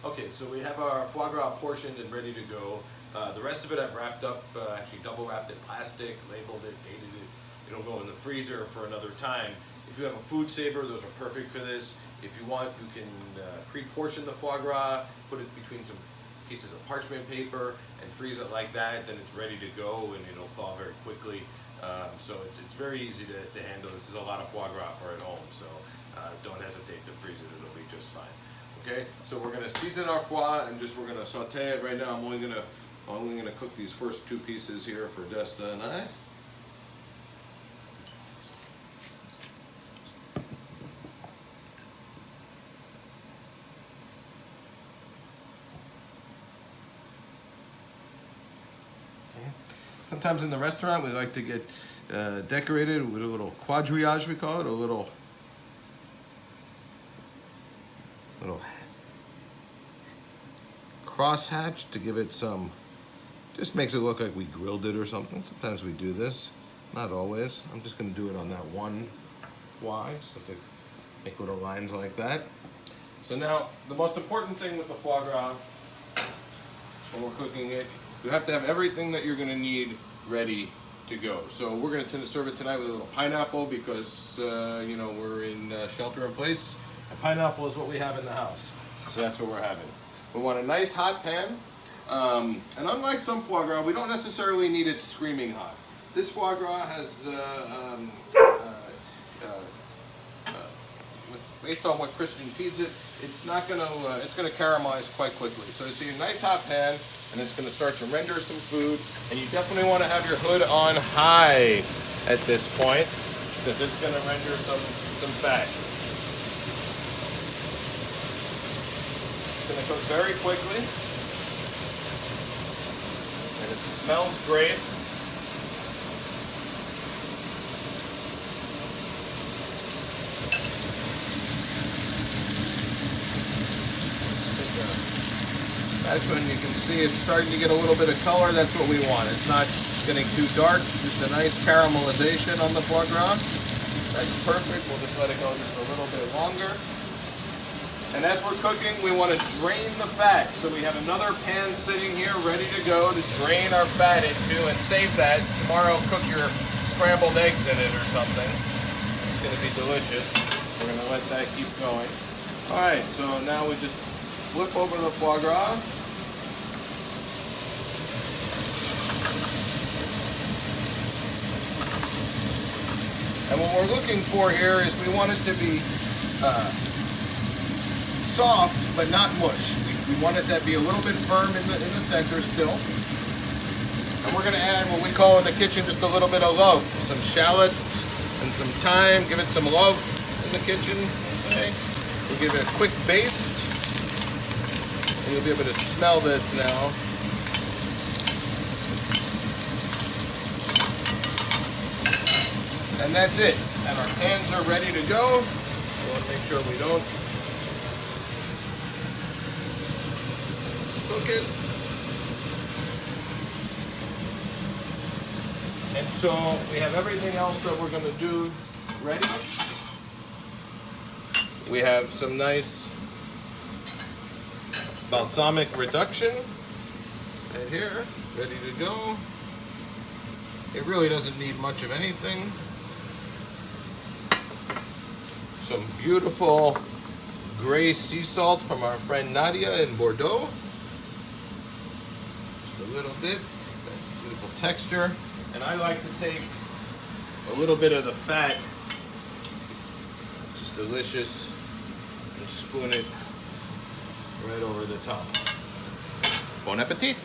Okay, so we have our foie gras portioned and ready to go. The rest of it I've wrapped up, actually double wrapped in plastic, labeled it, dated it. It'll go in the freezer for another time. If you have a food saver, those are perfect for this. If you want, you can pre-portion the foie gras, put it between some pieces of parchment paper and freeze it like that, then it's ready to go and it'll thaw very quickly. So it's very easy to handle. This is a lot of foie gras for at home, so don't hesitate to freeze it, it'll be just fine. Okay, so we're gonna season our foie and we're gonna saute it right now. I'm only gonna cook these first two pieces here for Desta and I. Sometimes in the restaurant we like to get decorated with a little quadrillage, we call it, a little crosshatch to give it some, just makes it look like we grilled it or something. Sometimes we do this, not always. I'm just going to do it on that one foie, so to make little lines like that. So now, the most important thing with the foie gras, when we're cooking it, you have to have everything that you're going to need ready to go. So we're going to serve it tonight with a little pineapple because, you know, we're in shelter in place. And pineapple is what we have in the house. So that's what we're having. We want a nice hot pan. And unlike some foie gras, we don't necessarily need it screaming hot. This foie gras has, based on what Christian feeds it, it's gonna caramelize quite quickly. So you see a nice hot pan, and it's gonna start to render some food. And you definitely want to have your hood on high at this point, because it's gonna render some fat. It's gonna cook very quickly, and it smells great. That's when you can see it's starting to get a little bit of color. That's what we want. It's not getting too dark, just a nice caramelization on the foie gras. That's perfect. We'll just let it go just a little bit longer. And as we're cooking, we want to drain the fat. So we have another pan sitting here ready to go to drain our fat into and save that. Tomorrow cook your scrambled eggs in it or something. It's going to be delicious. We're going to let that keep going. All right, so now we just flip over the foie gras. And what we're looking for here is we want it to be soft, but not mush. We want it to be a little bit firm in the center still. And we're going to add what we call in the kitchen just a little bit of love. Some shallots and some thyme. Give it some love in the kitchen. Okay. We'll give it a quick baste. And you'll be able to smell this now. And that's it. And our pans are ready to go. We want to make sure we don't cook it. And so we have everything else that we're going to do ready. We have some nice balsamic reduction right here, ready to go. It really doesn't need much of anything. Some beautiful gray sea salt from our friend Nadia in Bordeaux. Just a little bit, that beautiful texture. And I like to take a little bit of the fat, just delicious, and spoon it right over the top. Bon appetit!